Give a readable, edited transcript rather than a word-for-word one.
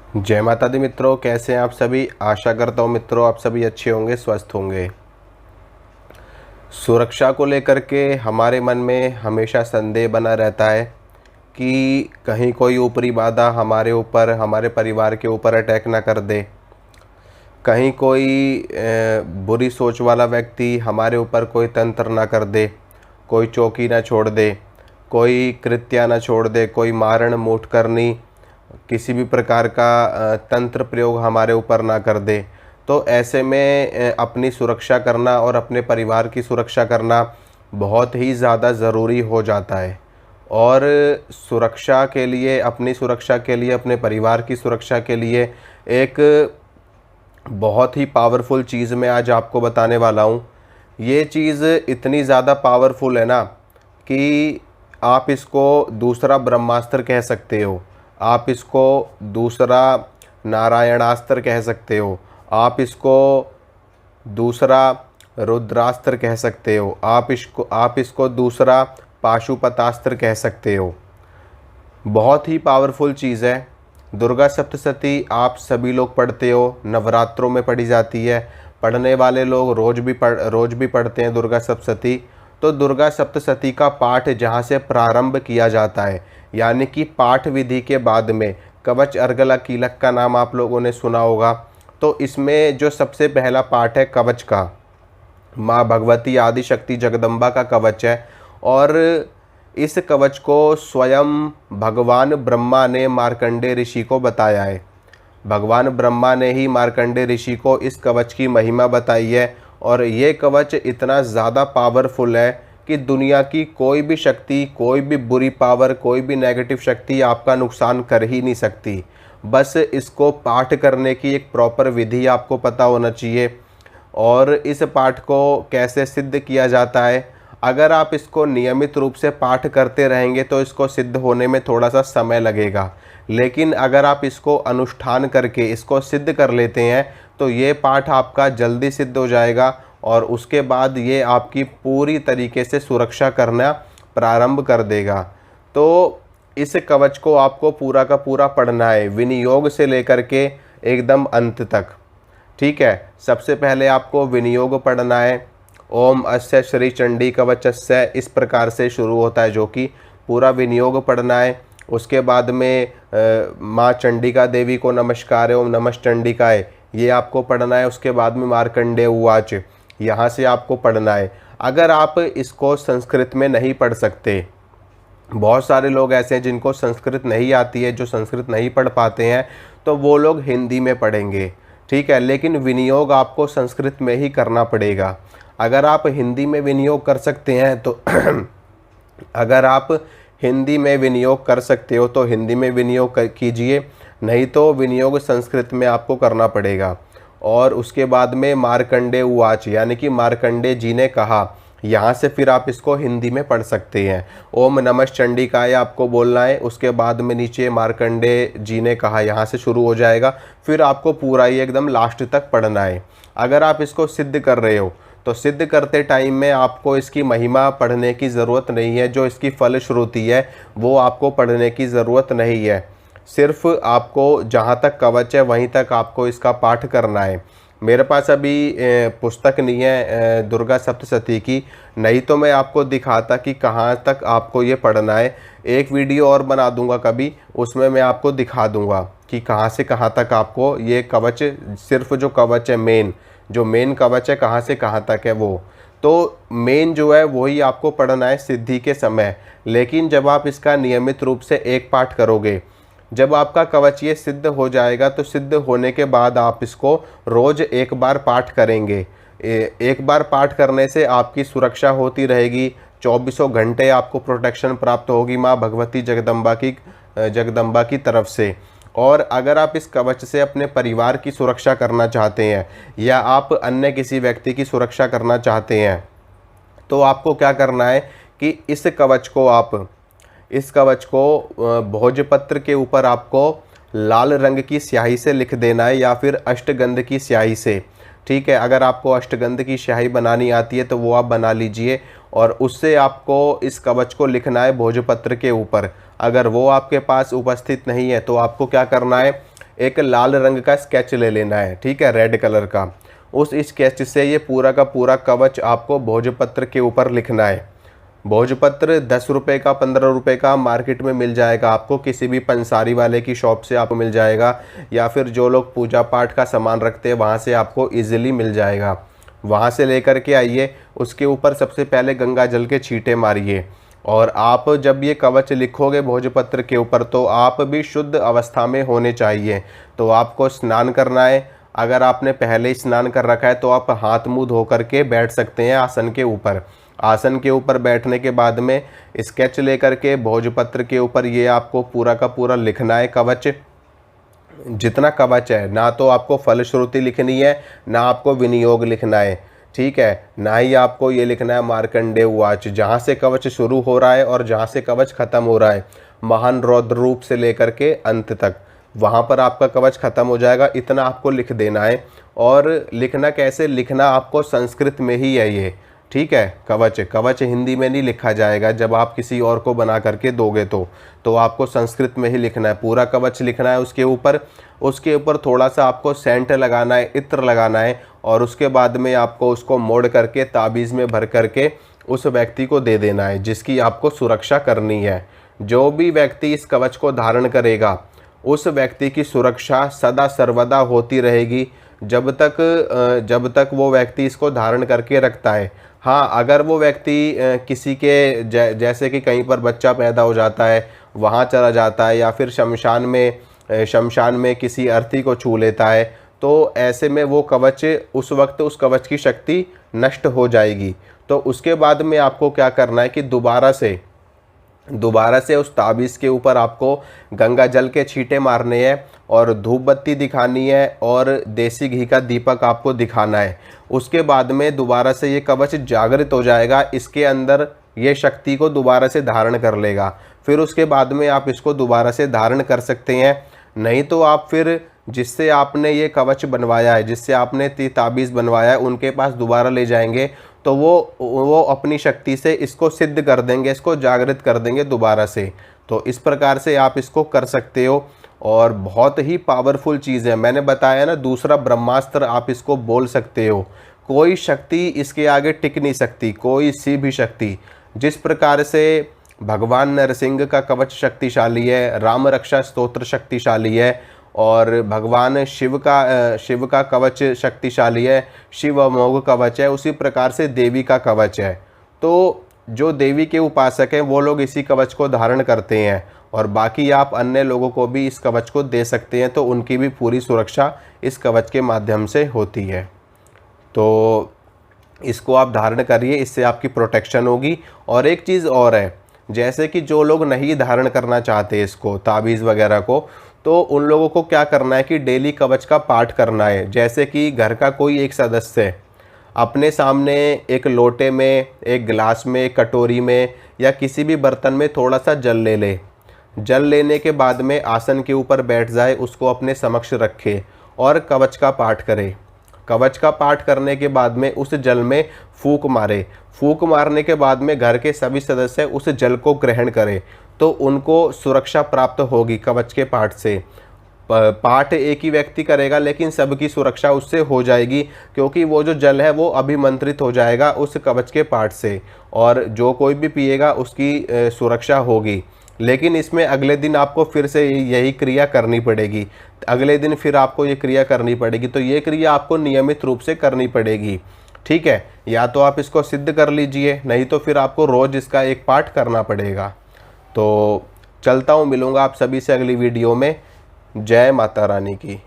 जय माता दी मित्रों, कैसे हैं आप सभी। आशा करता हूँ मित्रों आप सभी अच्छे होंगे, स्वस्थ होंगे। सुरक्षा को लेकर के हमारे मन में हमेशा संदेह बना रहता है कि कहीं कोई ऊपरी बाधा हमारे ऊपर, हमारे परिवार के ऊपर अटैक ना कर दे। कहीं कोई बुरी सोच वाला व्यक्ति हमारे ऊपर कोई तंत्र ना कर दे, कोई चौकी ना छोड़ दे, कोई कृत्या ना छोड़ दे, कोई मारण मूठ करनी, किसी भी प्रकार का तंत्र प्रयोग हमारे ऊपर ना कर दे। तो ऐसे में अपनी सुरक्षा करना और अपने परिवार की सुरक्षा करना बहुत ही ज़्यादा ज़रूरी हो जाता है। और सुरक्षा के लिए, अपनी सुरक्षा के लिए, अपने परिवार की सुरक्षा के लिए एक बहुत ही पावरफुल चीज़ मैं आज आपको बताने वाला हूँ। ये चीज़ इतनी ज़्यादा पावरफुल है ना कि आप इसको दूसरा ब्रह्मास्त्र कह सकते हो, आप इसको दूसरा नारायणास्त्र कह सकते हो, आप इसको दूसरा रुद्रास्त्र कह सकते हो, आप इसको दूसरा पाशुपतास्त्र कह सकते हो। बहुत ही पावरफुल चीज़ है। दुर्गा सप्तशती आप सभी लोग पढ़ते हो, नवरात्रों में पढ़ी जाती है। पढ़ने वाले लोग रोज़ भी पढ़ते हैं दुर्गा सप्तशती। तो दुर्गा सप्तशती का पाठ जहाँ से प्रारंभ किया जाता है, यानी कि पाठ विधि के बाद में कवच अर्गला कीलक का नाम आप लोगों ने सुना होगा। तो इसमें जो सबसे पहला पाठ है कवच का, माँ भगवती आदि शक्ति जगदम्बा का कवच है। और इस कवच को स्वयं भगवान ब्रह्मा ने मार्कंडेय ऋषि को बताया है। भगवान ब्रह्मा ने ही मार्कंडेय ऋषि को इस कवच की महिमा बताई है। और ये कवच इतना ज़्यादा पावरफुल है कि दुनिया की कोई भी शक्ति, कोई भी बुरी पावर, कोई भी नेगेटिव शक्ति आपका नुकसान कर ही नहीं सकती। बस इसको पाठ करने की एक प्रॉपर विधि आपको पता होना चाहिए। और इस पाठ को कैसे सिद्ध किया जाता है, अगर आप इसको नियमित रूप से पाठ करते रहेंगे तो इसको सिद्ध होने में थोड़ा सा समय लगेगा। लेकिन अगर आप इसको अनुष्ठान करके इसको सिद्ध कर लेते हैं तो ये पाठ आपका जल्दी सिद्ध हो जाएगा। और उसके बाद ये आपकी पूरी तरीके से सुरक्षा करना प्रारंभ कर देगा। तो इस कवच को आपको पूरा का पूरा पढ़ना है, विनियोग से लेकर के एकदम अंत तक। ठीक है, सबसे पहले आपको विनियोग पढ़ना है। ओम अस्य श्री चंडी कवचस्य, इस प्रकार से शुरू होता है, जो कि पूरा विनियोग पढ़ना है। उसके बाद में माँ चंडिका देवी को नमस्कार, ओम नमः चंडिकाय, ये आपको पढ़ना है। उसके बाद में मार्कंडेय उवाच, यहाँ से आपको पढ़ना है। अगर आप इसको संस्कृत में नहीं पढ़ सकते, बहुत सारे लोग ऐसे हैं जिनको संस्कृत नहीं आती है, जो संस्कृत नहीं पढ़ पाते हैं, तो वो लोग हिंदी में पढ़ेंगे। ठीक है, लेकिन विनियोग आपको संस्कृत में ही करना पड़ेगा। अगर आप हिंदी में विनियोग कर सकते हैं तो अगर आप हिंदी में विनियोग कर सकते हो तो हिंदी में विनियोग कीजिए, नहीं तो विनियोग संस्कृत में आपको करना पड़ेगा। और उसके बाद में मार्कंडेय उवाच, यानी कि मार्कंडेय जी ने कहा, यहाँ से फिर आप इसको हिंदी में पढ़ सकते हैं। ओम नमः चंडिकाय आपको बोलना है। उसके बाद में नीचे मार्कंडेय जी ने कहा, यहाँ से शुरू हो जाएगा। फिर आपको पूरा ही एकदम लास्ट तक पढ़ना है। अगर आप इसको सिद्ध कर रहे हो तो सिद्ध करते टाइम में आपको इसकी महिमा पढ़ने की ज़रूरत नहीं है, जो इसकी फलश्रुति है वो आपको पढ़ने की ज़रूरत नहीं है। सिर्फ आपको जहाँ तक कवच है वहीं तक आपको इसका पाठ करना है। मेरे पास अभी पुस्तक नहीं है दुर्गा सप्तशती की, नहीं तो मैं आपको दिखाता कि कहाँ तक आपको ये पढ़ना है। एक वीडियो और बना दूंगा कभी, उसमें मैं आपको दिखा दूंगा कि कहाँ से कहाँ तक आपको ये कवच, सिर्फ जो कवच है जो मेन कवच है कहाँ से कहाँ तक है वो, तो मेन जो है वही आपको पढ़ना है सिद्धि के समय। लेकिन जब आप इसका नियमित रूप से एक पाठ करोगे, जब आपका कवच ये सिद्ध हो जाएगा, तो सिद्ध होने के बाद आप इसको रोज़ एक बार पाठ करेंगे। एक बार पाठ करने से आपकी सुरक्षा होती रहेगी, चौबीसों घंटे आपको प्रोटेक्शन प्राप्त होगी माँ भगवती जगदम्बा की तरफ से। और अगर आप इस कवच से अपने परिवार की सुरक्षा करना चाहते हैं या आप अन्य किसी व्यक्ति की सुरक्षा करना चाहते हैं, तो आपको क्या करना है कि इस कवच को भोजपत्र के ऊपर आपको लाल रंग की स्याही से लिख देना है या फिर अष्टगंध की स्याही से। ठीक है, अगर आपको अष्टगंध की स्याही बनानी आती है तो वो आप बना लीजिए और उससे आपको इस कवच को लिखना है भोजपत्र के ऊपर। अगर वो आपके पास उपस्थित नहीं है तो आपको क्या करना है, एक लाल रंग का स्केच ले लेना है, ठीक है, रेड कलर का। उस स्केच से ये पूरा का पूरा कवच आपको भोजपत्र के ऊपर लिखना है। भोजपत्र 10 रुपये का, 15 रुपये का मार्केट में मिल जाएगा आपको, किसी भी पंसारी वाले की शॉप से आपको मिल जाएगा, या फिर जो लोग पूजा पाठ का सामान रखते हैं वहाँ से आपको ईजिली मिल जाएगा। वहाँ से लेकर के आइए, उसके ऊपर सबसे पहले गंगा जल के छींटे मारिए, और आप जब ये कवच लिखोगे भोजपत्र के ऊपर तो आप भी शुद्ध अवस्था में होने चाहिए। तो आपको स्नान करना है। अगर आपने पहले ही स्नान कर रखा है तो आप हाथ मुंह धो करके बैठ सकते हैं आसन के ऊपर। आसन के ऊपर बैठने के बाद में स्केच लेकर के भोजपत्र के ऊपर ये आपको पूरा का पूरा लिखना है कवच, जितना कवच है। ना तो आपको फलश्रुति लिखनी है, ना आपको विनियोग लिखना है, ठीक है, ना ही आपको ये लिखना है मार्कंडेय उवाच। जहाँ से कवच शुरू हो रहा है और जहाँ से कवच खत्म हो रहा है, महान रौद्र रूप से लेकर के अंत तक, वहाँ पर आपका कवच खत्म हो जाएगा। इतना आपको लिख देना है। और लिखना कैसे, लिखना आपको संस्कृत में ही है ये, ठीक है। कवच हिंदी में नहीं लिखा जाएगा। जब आप किसी और को बना करके दोगे तो आपको संस्कृत में ही लिखना है। पूरा कवच लिखना है उसके ऊपर थोड़ा सा आपको सेंट लगाना है, इत्र लगाना है, और उसके बाद में आपको उसको मोड़ करके ताबीज़ में भर करके उस व्यक्ति को दे देना है जिसकी आपको सुरक्षा करनी है। जो भी व्यक्ति इस कवच को धारण करेगा उस व्यक्ति की सुरक्षा सदा सर्वदा होती रहेगी जब तक वो व्यक्ति इसको धारण करके रखता है। हाँ, अगर वो व्यक्ति किसी के जैसे कि कहीं पर बच्चा पैदा हो जाता है, वहाँ चला जाता है, या फिर शमशान में किसी अर्थी को छू लेता है, तो ऐसे में वो कवच उस वक्त उस कवच की शक्ति नष्ट हो जाएगी। तो उसके बाद में आपको क्या करना है कि दोबारा से उस ताबीज़ के ऊपर आपको गंगा जल के छींटे मारने हैं, और धूप बत्ती दिखानी है, और देसी घी का दीपक आपको दिखाना है। उसके बाद में दोबारा से ये कवच जागृत हो जाएगा, इसके अंदर ये शक्ति को दोबारा से धारण कर लेगा। फिर उसके बाद में आप इसको दोबारा से धारण कर सकते हैं। नहीं तो आप फिर जिससे आपने ये कवच बनवाया है, जिससे आपने ताबीज़ बनवाया है, उनके पास दोबारा ले जाएंगे तो वो अपनी शक्ति से इसको सिद्ध कर देंगे, इसको जागृत कर देंगे दोबारा से। तो इस प्रकार से आप इसको कर सकते हो, और बहुत ही पावरफुल चीज़ है। मैंने बताया ना, दूसरा ब्रह्मास्त्र आप इसको बोल सकते हो। कोई शक्ति इसके आगे टिक नहीं सकती, कोई सी भी शक्ति। जिस प्रकार से भगवान नरसिंह का कवच शक्तिशाली है, राम रक्षा स्तोत्र शक्तिशाली है, और भगवान शिव का कवच शक्तिशाली है, शिव अमोघ कवच है, उसी प्रकार से देवी का कवच है। तो जो देवी के उपासक हैं वो लोग इसी कवच को धारण करते हैं, और बाकी आप अन्य लोगों को भी इस कवच को दे सकते हैं, तो उनकी भी पूरी सुरक्षा इस कवच के माध्यम से होती है। तो इसको आप धारण करिए, इससे आपकी प्रोटेक्शन होगी। और एक चीज़ और है, जैसे कि जो लोग नहीं धारण करना चाहते इसको, ताबीज़ वगैरह को, तो उन लोगों को क्या करना है कि डेली कवच का पाठ करना है। जैसे कि घर का कोई एक सदस्य अपने सामने एक लोटे में, एक गिलास में, एक कटोरी में, या किसी भी बर्तन में थोड़ा सा जल ले। जल लेने के बाद में आसन के ऊपर बैठ जाए, उसको अपने समक्ष रखे और कवच का पाठ करे। कवच का पाठ करने के बाद में उस जल में फूंक मारे। फूंक मारने के बाद में घर के सभी सदस्य उस जल को ग्रहण करें, तो उनको सुरक्षा प्राप्त होगी कवच के पाठ से। पाठ एक ही व्यक्ति करेगा लेकिन सबकी सुरक्षा उससे हो जाएगी, क्योंकि वो जो जल है वो अभिमंत्रित हो जाएगा उस कवच के पाठ से, और जो कोई भी पिएगा उसकी सुरक्षा होगी। लेकिन इसमें अगले दिन आपको फिर से यही क्रिया करनी पड़ेगी, अगले दिन फिर आपको ये क्रिया करनी पड़ेगी। तो ये क्रिया आपको नियमित रूप से करनी पड़ेगी, ठीक है। या तो आप इसको सिद्ध कर लीजिए, नहीं तो फिर आपको रोज़ इसका एक पाठ करना पड़ेगा। तो चलता हूँ, मिलूँगा आप सभी से अगली वीडियो में। जय माता रानी की।